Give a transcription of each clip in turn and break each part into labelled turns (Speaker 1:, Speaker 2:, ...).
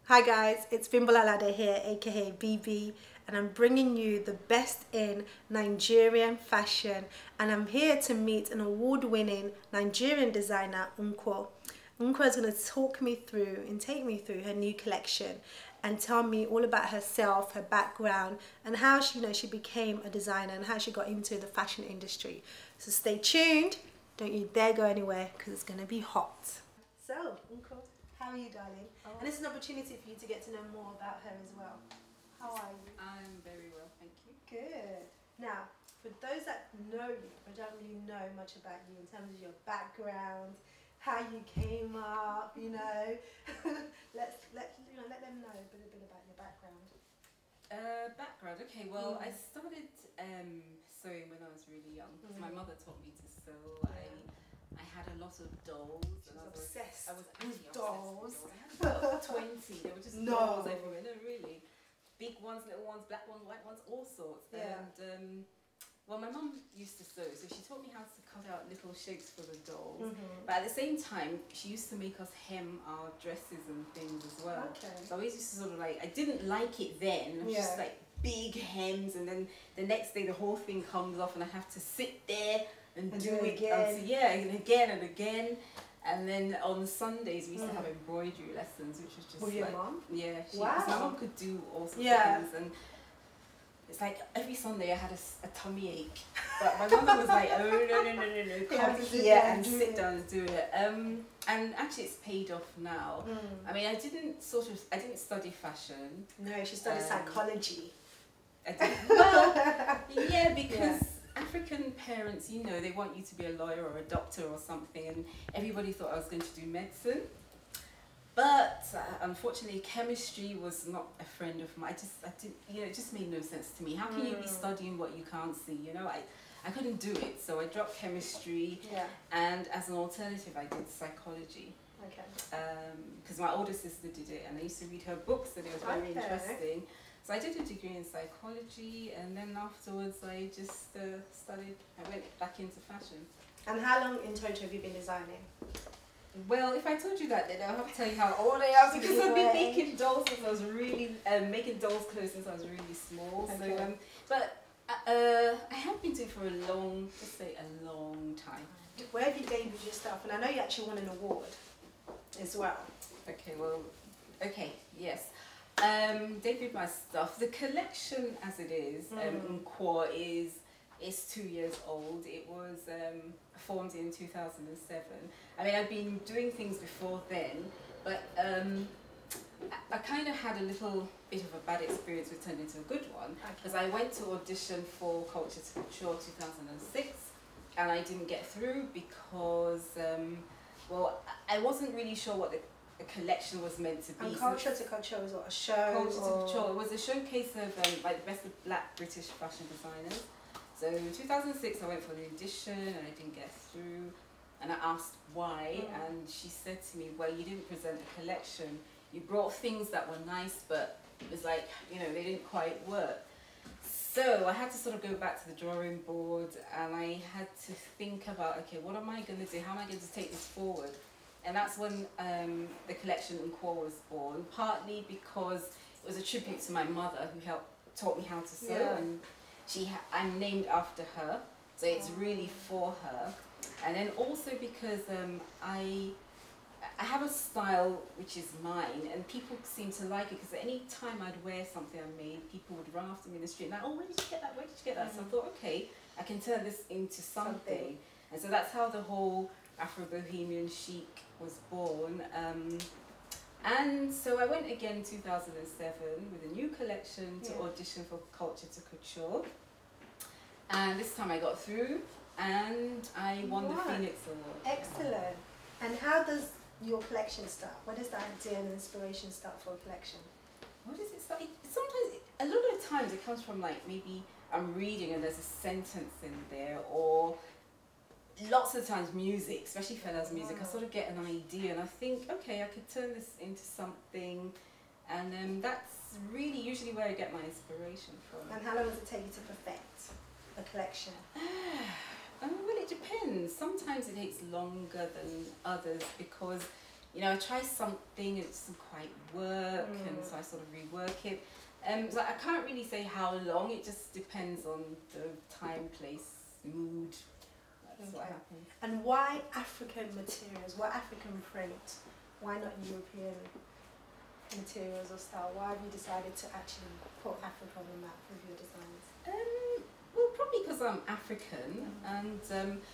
Speaker 1: Hi guys, it's Bimbolalade here, aka BB, and I'm bringing you the best in Nigerian fashion, and I'm here to meet an award-winning Nigerian designer, NKWO. NKWO is going to talk me through and take me through her new collection and tell me all about herself, her background, and how she became a designer and how she got into the fashion industry. So stay tuned, don't you dare go anywhere because it's going to be hot. So, NKWO, how are you, darling? And it's an opportunity for you to get to know more about her as well. How are you?
Speaker 2: I'm very well, thank you.
Speaker 1: Good. Now, for those that know you but don't really know much about you in terms of your background, how you came up, let them know a bit about your background.
Speaker 2: Background, okay, well, I started sewing when I was really young. My mother taught me to sew. I had a lot of dolls.
Speaker 1: She was obsessed.
Speaker 2: I was
Speaker 1: with
Speaker 2: actually
Speaker 1: dolls.
Speaker 2: Obsessed with dolls. I had about 20. There were just dolls everywhere. No, really. Big ones, little ones, black ones, white ones, all sorts.
Speaker 1: Yeah.
Speaker 2: And well, my mum used to sew, so she taught me how to cut out little shapes for the dolls. But at the same time, she used to make us hem our dresses and things as well.
Speaker 1: Okay.
Speaker 2: So I always used to sort of like, I didn't like it then. It was just like big hems, and then the next day the whole thing comes off, and I have to sit there and do it again. And again and again. And then on Sundays we used to have embroidery lessons, which was just
Speaker 1: with your mum?
Speaker 2: Yeah,
Speaker 1: Wow.
Speaker 2: My mum could do all sorts of things, and it's like every Sunday I had a tummy ache, but my mother was like, oh no, come here and sit down and do it. And actually it's paid off now. I mean, I didn't study fashion.
Speaker 1: No, she studied psychology.
Speaker 2: I did, well, yeah, because African parents, they want you to be a lawyer or a doctor or something, and everybody thought I was going to do medicine. But unfortunately, chemistry was not a friend of mine. It just made no sense to me. How can you be studying what you can't see? I couldn't do it, so I dropped chemistry. Yeah. And as an alternative, I did psychology. Okay. Because my older sister did it, and I used to read her books, and it was very interesting. So I did a degree in psychology, and then afterwards I just I went back into fashion. And how long in total have you been designing? Well, if I told you that, then I'll have to tell you how old I am, because I've been making dolls since I was really, making dolls clothes since I was really small. Okay. So, but I have been doing it for a long time. Where have you debuted your stuff? And I know you actually won an award as well. Okay, well, yes. Debuted my stuff. The collection as it is, NKWO is 2 years old. It was formed in 2007. I mean, I've been doing things before then, but I kind of had a little bit of a bad experience which turned into a good one, because I went to audition for Culture to Couture 2006, and I didn't get through because, well, I wasn't really sure what the collection was meant to be. And Culture to Couture was what, a show? Culture to Couture, it was a showcase of like the best of black British fashion designers. So in 2006 I went for the audition and I didn't get through, and I asked why, and she said to me, well, you didn't present a collection, you brought things that were nice, but it was like, they didn't quite work. So I had to sort of go back to the drawing board, and I had to think about, okay, what am I going to do, how am I going to take this forward? And that's when the collection NKWO was born, partly because it was a tribute to my mother, who taught me how to sew, and I'm named after her, so it's really for her. And then also because I have a style which is mine, and people seem to like it, because any time I'd wear something I made, people would run after me in the street and like, oh, where did you get that, where did you get that? So I thought, okay, I can turn this into something. And so that's how the whole Afro-Bohemian chic was born. And so I went again in 2007 with a new collection to audition for Culture to Couture. And this time I got through, and I won the Phoenix Award. Excellent.
Speaker 1: And how does your collection start? What is the idea and inspiration start for a collection?
Speaker 2: What does it start? Sometimes, a lot of times it comes from like, maybe I'm reading and there's a sentence in there, or lots of times music, especially fellas music, I sort of get an idea and I think, okay, I could turn this into something, and that's really usually where I get my inspiration from.
Speaker 1: And how long does it take you to perfect a collection?
Speaker 2: Well, it depends. Sometimes it takes longer than others, because you know, I try something, it doesn't quite work, and so I sort of rework it. So I can't really say how long, it just depends on the time, place, mood. That's what happens.
Speaker 1: And why African materials? Why African print? Why not European materials or style? Why have you decided to actually put Africa on the map with your designs?
Speaker 2: Well, probably because I'm African, and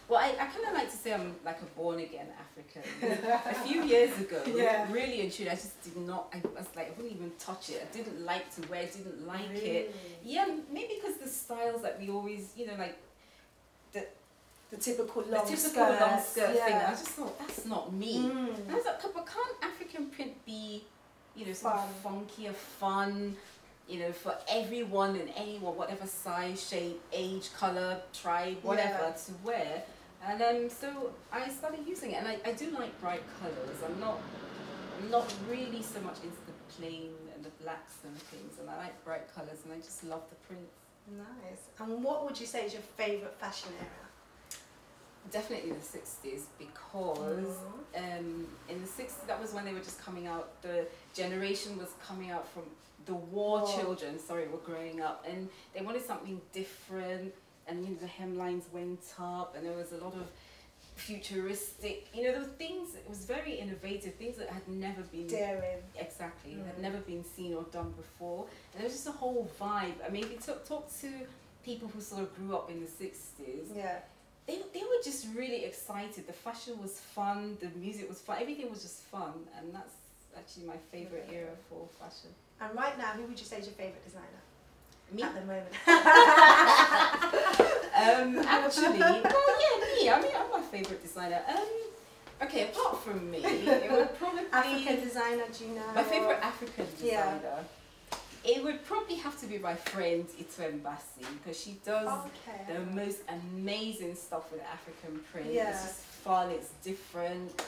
Speaker 2: well, I kind of like to say I'm like a born again African. A few years ago, really and truly, I just did not. I was like, I wouldn't even touch it. I didn't like to wear. Didn't like it. Yeah, maybe because the styles that we always, you know, like
Speaker 1: the typical long skirt
Speaker 2: thing. I just thought that's not me. And I was like, but can't African print be, you know, sort of funky or fun? You know, for everyone and anyone, whatever size, shape, age, colour, tribe, whatever, to wear. And so I started using it, and I do like bright colours. I'm not really so much into the plain and the blacks and things, and I like bright colours, and I just love the prints.
Speaker 1: Nice. And what would you say is your favourite fashion era?
Speaker 2: Definitely the 60s, because in the 60s, that was when they were just coming out. The generation was coming out from the war children, were growing up, and they wanted something different, and you know, the hemlines went up, and there was a lot of futuristic, you know, there were things, it was very innovative, things that had never been
Speaker 1: daring,
Speaker 2: had never been seen or done before, and there was just a whole vibe. I mean, if you talk to people who sort of grew up in the 60s, they were just really excited. The fashion was fun, the music was fun, everything was just fun, and that's actually my favourite era for fashion.
Speaker 1: And right now, who would you say is your favourite designer?
Speaker 2: Me?
Speaker 1: At the moment.
Speaker 2: Actually, well, yeah, me. I mean, I'm my favourite designer. Okay, apart from me, it would probably
Speaker 1: African designer, do you know?
Speaker 2: My favourite African designer. It would probably have to be my friend Itwe Mbasi, because she does the most amazing stuff with African print. It's just fun, it's different.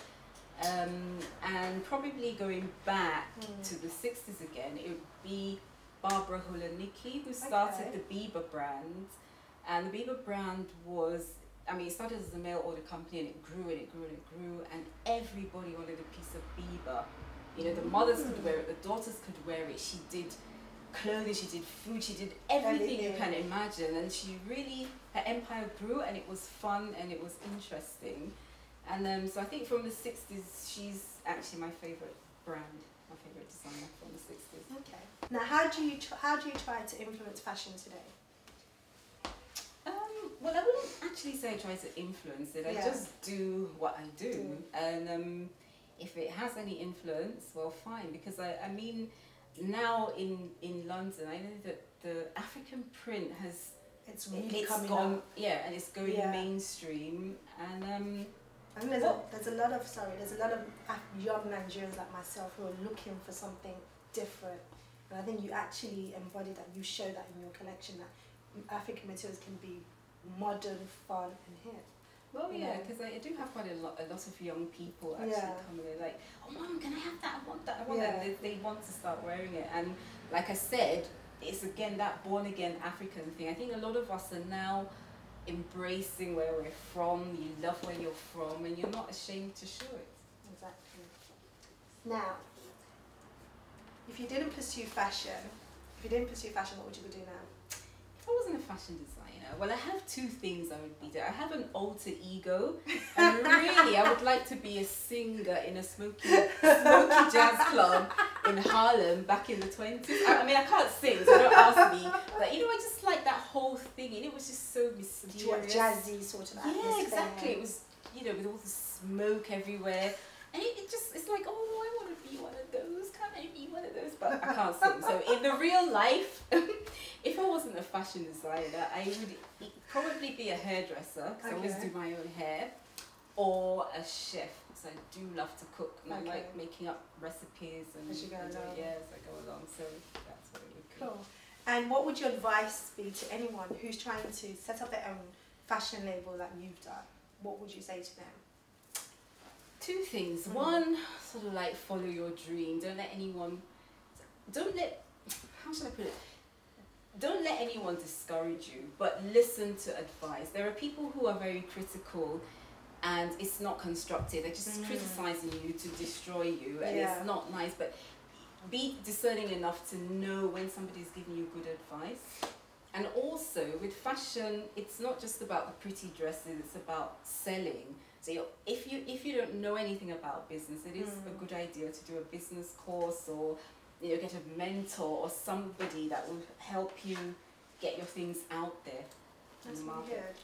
Speaker 2: And probably going back to the 60s again, it would be Barbara Hulaniki, who started the Bieber brand. And the Bieber brand was, I mean, it started as a mail order company, and it grew and it grew and it grew, and everybody wanted a piece of Bieber. You know, the mothers could wear it, the daughters could wear it. She did clothing, she did food, she did everything you can imagine, and she really, her empire grew, and it was fun and it was interesting. And so I think from the 60s, she's actually my favourite brand, my favourite designer from the 60s.
Speaker 1: Okay. Now, how do you try to influence fashion today?
Speaker 2: Well, I wouldn't actually say I try to influence it. I just do what I do. And if it has any influence, well, fine. Because I mean, now in London, I know that the African print has
Speaker 1: really coming up.
Speaker 2: Yeah, and it's going mainstream. And
Speaker 1: I think there's a lot of young Nigerians like myself who are looking for something different, and I think you actually embody that. You show that in your collection, that African materials can be modern, fun, and hip.
Speaker 2: Well, yeah, because I do have quite a lot of young people actually coming in, like, oh, Mum, can I have that? I want that. I want that. They want to start wearing it, and like I said, it's again that born again African thing. I think a lot of us are now embracing where we're from. You love where you're from, and you're not ashamed to show it.
Speaker 1: Exactly. Now, if you didn't pursue fashion, what would you be doing now?
Speaker 2: If I wasn't a fashion designer, well, I have two things I would be doing. I have an alter ego, and really, I would like to be a singer in a smoky jazz club in Harlem back in the 20s. I mean, I can't sing, so don't ask me. But you know, I just like that whole thing, and it was just so mysterious.
Speaker 1: Jazzy sort of atmosphere.
Speaker 2: Yeah, exactly. It was, you know, with all the smoke everywhere. And it's like, oh, I want to be one of those. Can I be one of those? But I can't sing. So in the real life, if I wasn't a fashion designer, I would probably be a hairdresser, because I always do my own hair, or a chef, because I do love to cook, and I like making up recipes as I go along. So that's what it would be.
Speaker 1: Cool. And what would your advice be to anyone who's trying to set up their own fashion label like you've done? What would you say to them?
Speaker 2: Two things. One, sort of like follow your dream. How should I put it? Don't let anyone discourage you, but listen to advice. There are people who are very critical, and it's not constructive. They're just criticizing you to destroy you, and it's not nice. But be discerning enough to know when somebody's giving you good advice. And also with fashion, it's not just about the pretty dresses, it's about selling. So if you don't know anything about business, it is a good idea to do a business course, or get a mentor or somebody that will help you get your things out there in the market.
Speaker 1: Really good.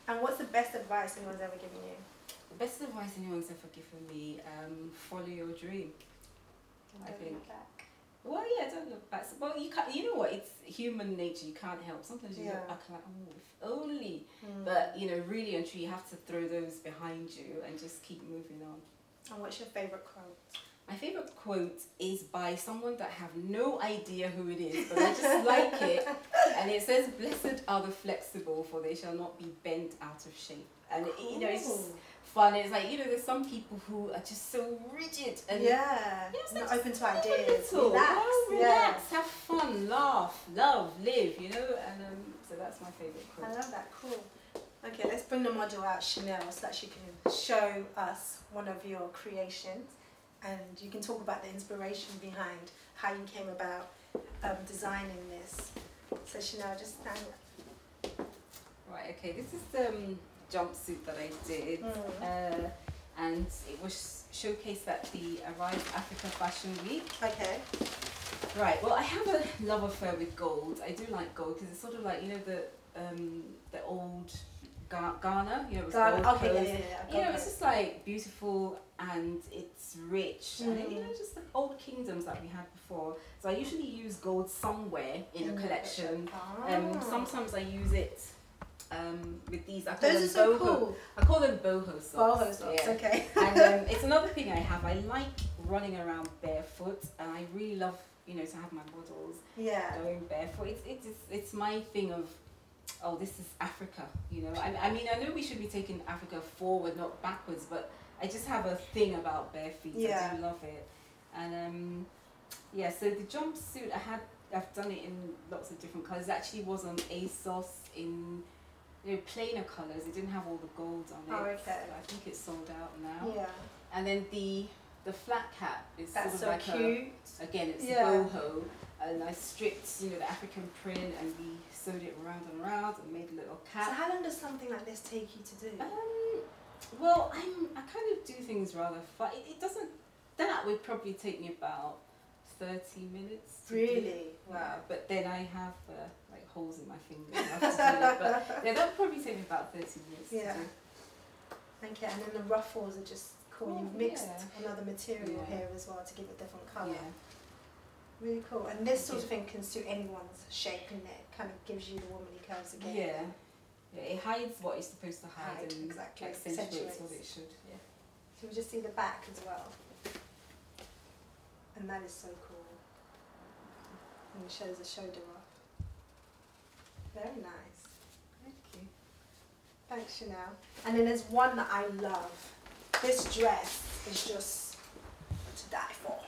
Speaker 1: And what's the best advice anyone's ever given you?
Speaker 2: The best advice anyone's ever given me, follow your dream. I think. Well, yeah, don't look back. Well, you can't. You know what? It's human nature. You can't help. Sometimes you look back like, oh, if only. But really and truly, you have to throw those behind you and just keep moving on.
Speaker 1: And what's your favourite quote?
Speaker 2: My favourite quote is by someone that I have no idea who it is, but I just like it. And it says, "Blessed are the flexible, for they shall not be bent out of shape." And it's just fun. It's like, there's some people who are just so rigid and
Speaker 1: not open to ideas.
Speaker 2: Relax, have fun, laugh, love, live, and so that's my favourite quote.
Speaker 1: I love that. Cool. Okay, let's bring the model out, Chanel, so that she can show us one of your creations, and you can talk about the inspiration behind how you came about designing this. So Chanel, just stand up.
Speaker 2: Right, okay, this is the jumpsuit that I did, and it was showcased at the Arrive Africa Fashion Week.
Speaker 1: Okay.
Speaker 2: Right, well, I have a love affair with gold. I do like gold because it's sort of like, the old Ghana, it was gold clothes. It's just like beautiful and it's rich, and just the old kingdoms that we had before. So I usually use gold somewhere in a collection. Sometimes I use it with these.
Speaker 1: Those are so cool.
Speaker 2: I call them boho socks.
Speaker 1: Boho socks, okay.
Speaker 2: And it's another thing I have. I like running around barefoot, and I really love, to have my models going barefoot. It's my thing of, oh, this is Africa, I mean, I know we should be taking Africa forward, not backwards, but I just have a thing about bare feet. I do love it. And so the jumpsuit, I've done it in lots of different colours. It actually was on ASOS in plainer colours. It didn't have all the gold on it.
Speaker 1: Oh, okay.
Speaker 2: So I think it's sold out now.
Speaker 1: Yeah.
Speaker 2: And then the flat cap is
Speaker 1: That's
Speaker 2: sort of
Speaker 1: so
Speaker 2: like
Speaker 1: cute.
Speaker 2: Again, it's boho, and I stripped the African print, and we sewed it around and around and made a little cap.
Speaker 1: So how long does something like this take you to do?
Speaker 2: Well, I kind of do things rather fast. It doesn't. That would probably take me about 30 minutes.
Speaker 1: Really? Wow.
Speaker 2: Yeah, but then I have like holes in my fingers. I have to do it. But yeah, that would probably take me about 30 minutes.
Speaker 1: Yeah. To do. Okay, and then the ruffles are just cool. You've mixed another material here as well to give a different colour. Yeah. Really cool. And this sort of thing can suit anyone's shape, and it kind of gives you the womanly curves again.
Speaker 2: Yeah. It hides what it's supposed to hide and
Speaker 1: exactly.
Speaker 2: accentuates what it should. Yeah.
Speaker 1: So we just see the back as well. And that is so cool. And it shows the shoulder off. Very nice.
Speaker 2: Thank you.
Speaker 1: Thanks, Chanel. And then there's one that I love. This dress is just to die for.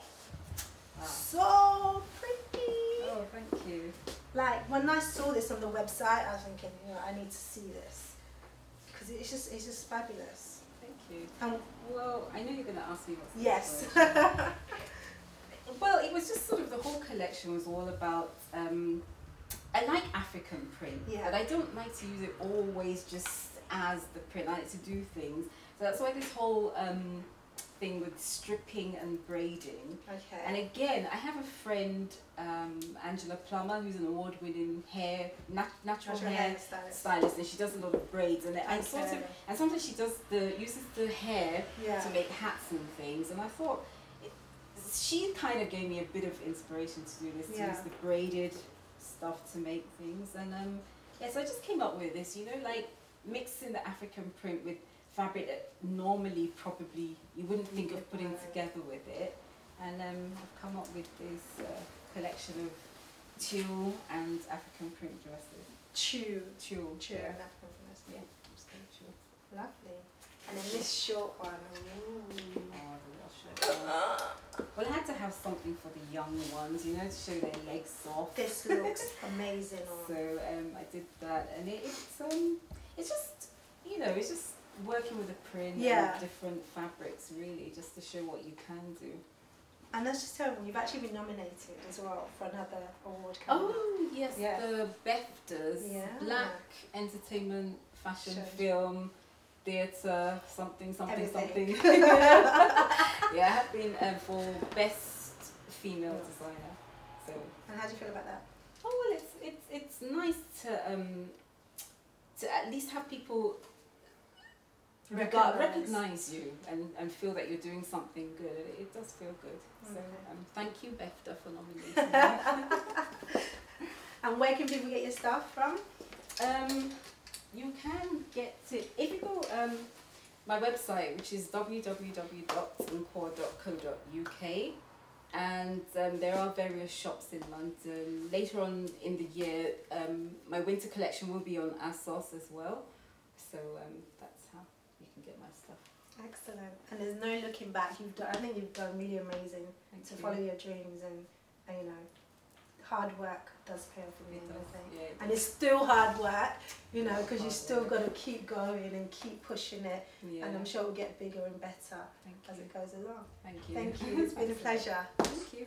Speaker 1: Wow. So pretty.
Speaker 2: Oh, thank you.
Speaker 1: Like when I saw this on the website, I was thinking, I need to see this because it's just fabulous.
Speaker 2: Thank you. Well, I know you're going to ask me what's the
Speaker 1: yes.
Speaker 2: Well, it was just sort of the whole collection was all about. I like African print, but I don't like to use it always just as the print. I like to do things. So that's why this whole thing with stripping and braiding.
Speaker 1: Okay.
Speaker 2: And again, I have a friend, Angela Plummer, who's an award-winning natural hair stylist, and she does a lot of braids. And and sometimes she uses the hair to make hats and things. And I thought she kind of gave me a bit of inspiration to do this, to use the braided stuff to make things. And so I just came up with this, like mixing the African print with fabric that normally probably you wouldn't think of putting together with it, and I've come up with this collection of tulle and African print dresses. Tulle.
Speaker 1: Yeah. And African print dresses. Yeah. Lovely. And then this short one. Ooh.
Speaker 2: Oh, the short one. Well, I had to have something for the young ones, to show their legs off.
Speaker 1: This looks amazing.
Speaker 2: So I did that, and it's just, it's just working with a print
Speaker 1: Yeah.
Speaker 2: and different fabrics, really, just to show what you can do.
Speaker 1: And let's just tell them, you've actually been nominated as well for another award coming up.
Speaker 2: Oh yes,
Speaker 1: Yeah.
Speaker 2: the BEFTAs,
Speaker 1: Yeah.
Speaker 2: Black Entertainment, Fashion,
Speaker 1: Sure.
Speaker 2: Film, Theatre, something.
Speaker 1: Everything.
Speaker 2: Yeah, I have been for Best Female Designer. So.
Speaker 1: And how do you feel about that?
Speaker 2: Oh well, it's nice to at least have people recognize you and feel that you're doing something good. It does feel good. So thank you, BEFTA, for nominating me.
Speaker 1: And where can people get your stuff from?
Speaker 2: You can get it if you go my website, which is www.nkwo.co.uk, and there are various shops in London. Later on in the year, my winter collection will be on ASOS as well. So that's how you can get my stuff.
Speaker 1: Excellent. And there's no looking back. I think you've done really amazing to follow your dreams, and you know, hard work does pay off in the end of the day.
Speaker 2: Yeah,
Speaker 1: and it's still hard work, you know, because you still got to keep going and keep pushing it.
Speaker 2: Yeah.
Speaker 1: And I'm sure it will get bigger and better as it goes along.
Speaker 2: Thank you.
Speaker 1: Thank you. It's been a pleasure.
Speaker 2: Thank you.